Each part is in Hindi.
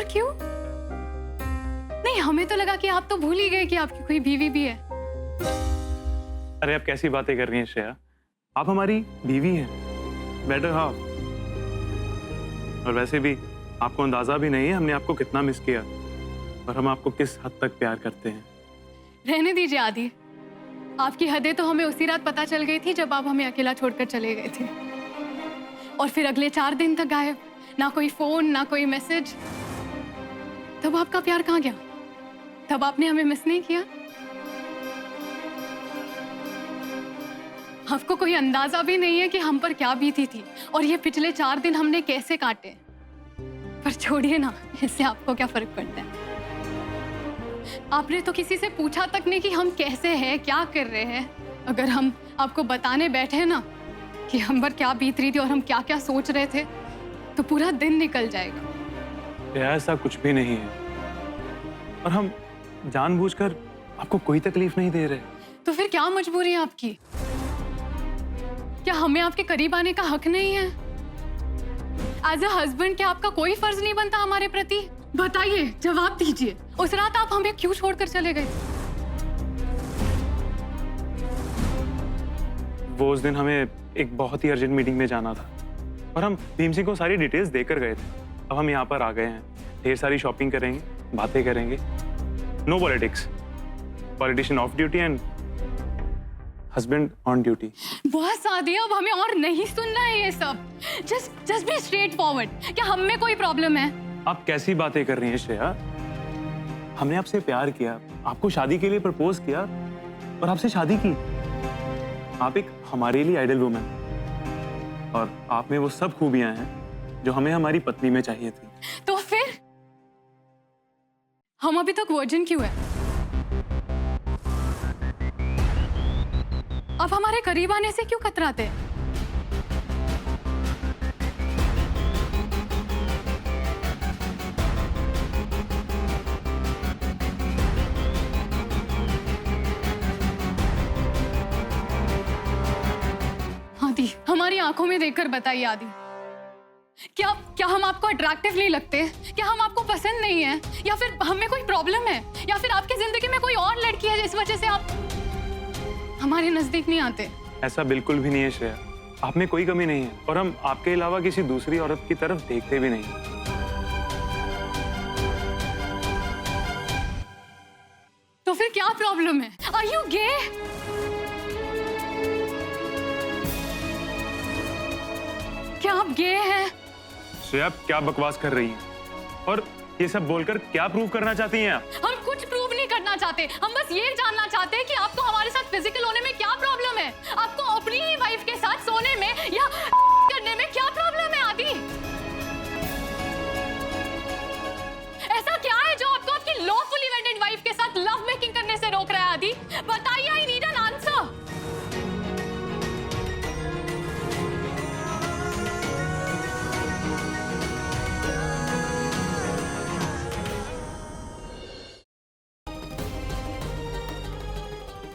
पर क्यों? नहीं, हमें तो लगा कि आप तो भूल ही गए कि आपकी कोई बीवी भी है। अरे आप कैसी बातें कर रही हैं श्रेया? आप हमारी बीवी हैं, बेटर हाफ। और वैसे भी आपको अंदाजा भी नहीं है हमने आपको कितना मिस किया और हम आपको किस हद तक प्यार करते हैं। रहने दीजिए आदि, आपकी हदें तो हमें उसी रात पता चल गई थी जब आप हमें अकेला छोड़कर चले गए थे। और फिर अगले 4 दिन तक गायब, ना कोई फोन ना कोई मैसेज। तब आपका प्यार कहाँ गया? तब आपने हमें मिस नहीं किया? आपको कोई अंदाजा भी नहीं है कि हम पर क्या बीती थी और ये पिछले 4 दिन हमने कैसे काटे। पर छोड़िए ना, इससे आपको क्या फर्क पड़ता है? आपने तो किसी से पूछा तक नहीं कि हम कैसे हैं, क्या कर रहे हैं। अगर हम आपको बताने बैठे ना कि हम पर क्या बीत रही थी और हम क्या क्या सोच रहे थे, तो पूरा दिन निकल जाएगा। ऐसा कुछ भी नहीं है और हम जानबूझकर आपको कोई तकलीफ नहीं दे रहे। तो फिर क्या मजबूरी है आपकी? क्या हमें आपके करीब आने का हक नहीं है? एज अ हस्बैंड क्या आपका कोई फर्ज नहीं बनता हमारे प्रति? बताइए, जवाब दीजिए। उस रात आप हमें क्यों छोड़कर चले गए? वो उस दिन हमें एक बहुत ही अर्जेंट मीटिंग में जाना था और हम भीम सिंह को सारी डिटेल्स देकर गए थे। अब हम यहाँ पर आ गए हैं, ढेर सारी शॉपिंग करेंगे, बातें करेंगे। No politics, politician off duty and husband on duty. बहुत सादी, अब हमें और नहीं सुनना है ये सब। Just be straight forward. क्या हम में कोई प्रॉब्लम है? आप कैसी बातें कर रही हैं श्रेया? हमने आपसे प्यार किया, आपको शादी के लिए प्रपोज किया और आपसे शादी की। आप एक हमारे लिए आइडल वुमन और आप में वो सब खूबियां हैं जो हमें हमारी पत्नी में चाहिए थी। तो फिर हम अभी तक वर्जिन क्यों है? अब हमारे करीब आने से क्यों कतराते हैं? आदि, हमारी आंखों में देखकर बताइए आदि, क्या हम आपको अट्रैक्टिव नहीं लगते? क्या हम आपको पसंद नहीं है? या फिर हमें कोई प्रॉब्लम है? या फिर आपकी जिंदगी में कोई और लड़की है जिस वजह से आप हमारे नजदीक नहीं आते? ऐसा बिल्कुल भी नहीं है श्रेया, आप में कोई कमी नहीं है और हम आपके अलावा किसी दूसरी औरत की तरफ देखते भी नहीं। तो फिर क्या प्रॉब्लम है? आर यू गे? क्या आप गे हैं? श्रेया, आप क्या बकवास कर रही हैं? और ये सब बोलकर क्या प्रूव करना चाहती हैं आप? हम कुछ प्रूव नहीं करना चाहते, हम बस ये जानना चाहते हैं कि आपको हमारे साथ फिजिकल होने में क्या प्रॉब्लम है? आपको अपनी ही वाइफ के साथ सोने में या करने में क्या प्रॉब्लम है आदि? ऐसा क्या है जो आपको आपकी लॉफुली वेडेड वाइफ के साथ लव मेकिंग करने से रोक रहा है आदि? बताइए, आई नीड एन आंसर।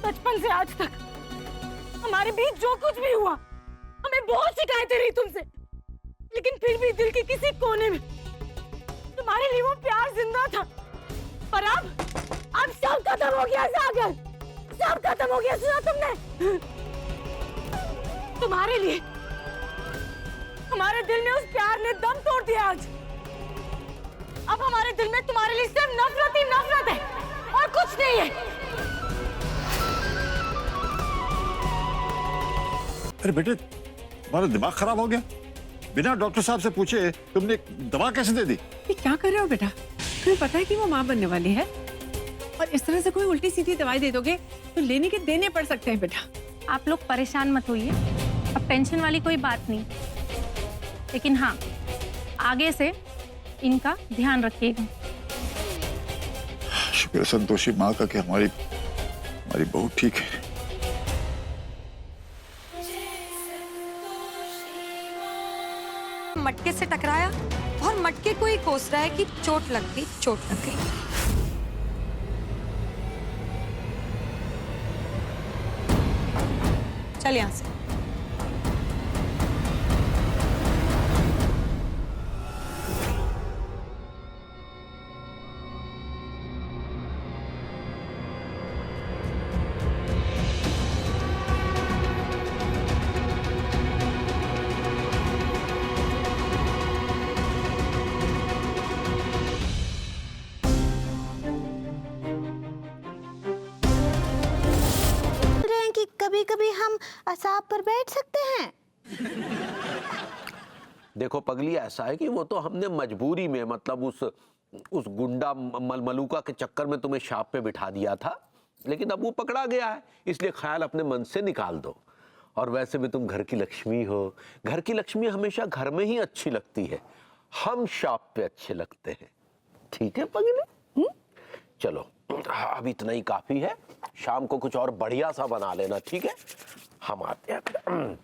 बचपन से आज तक हमारे बीच जो कुछ भी हुआ, हमें बहुत शिकायतें रही तुमसे, लेकिन फिर भी दिल के किसी कोने में तुम्हारे लिए वो प्यार जिंदा था। पर अब सब खत्म हो गया सागर, सब खत्म हो गया। सुना तुमने? तुम्हारे लिए हमारे दिल में उस प्यार ने दम तोड़ दिया आज। अब हमारे दिल में तुम्हारे लिए सिर्फ नफरत ही नफरत है और कुछ नहीं है। अरे बेटे, तुम्हारा दिमाग खराब हो गया? बिना डॉक्टर साहब से पूछे तुमने दवा कैसे दे दी? ये क्या कर रहे हो बेटा? तुम्हें पता है कि वो माँ बनने वाली है और इस तरह से कोई उल्टी सीधी दवाई दे दोगे तो लेने के देने पड़ सकते हैं बेटा। आप लोग परेशान मत होइए, अब टेंशन वाली कोई बात नहीं। लेकिन हाँ, आगे से इनका ध्यान रखिएगा। शुक्र है संतोषी माँ का कि हमारी बहू ठीक है। मटके से टकराया और मटके को ही कोस रहा है कि चोट लग गई, चोट लग गई। चल यहां से। हम सांप पर बैठ सकते हैं? देखो पगली, ऐसा है कि वो तो हमने मजबूरी में, मतलब उस गुंडा मलमलूका के चक्कर में तुम्हें सांप पे बिठा दिया था, लेकिन अब वो पकड़ा गया है, इसलिए ख्याल अपने मन से निकाल दो। और वैसे भी तुम घर की लक्ष्मी हो, घर की लक्ष्मी हमेशा घर में ही अच्छी लगती है, हम सांप पे अच्छे लगते हैं। ठीक है पगली? चलो अब इतना ही काफी है, शाम को कुछ और बढ़िया सा बना लेना, ठीक है? हम आते हैं।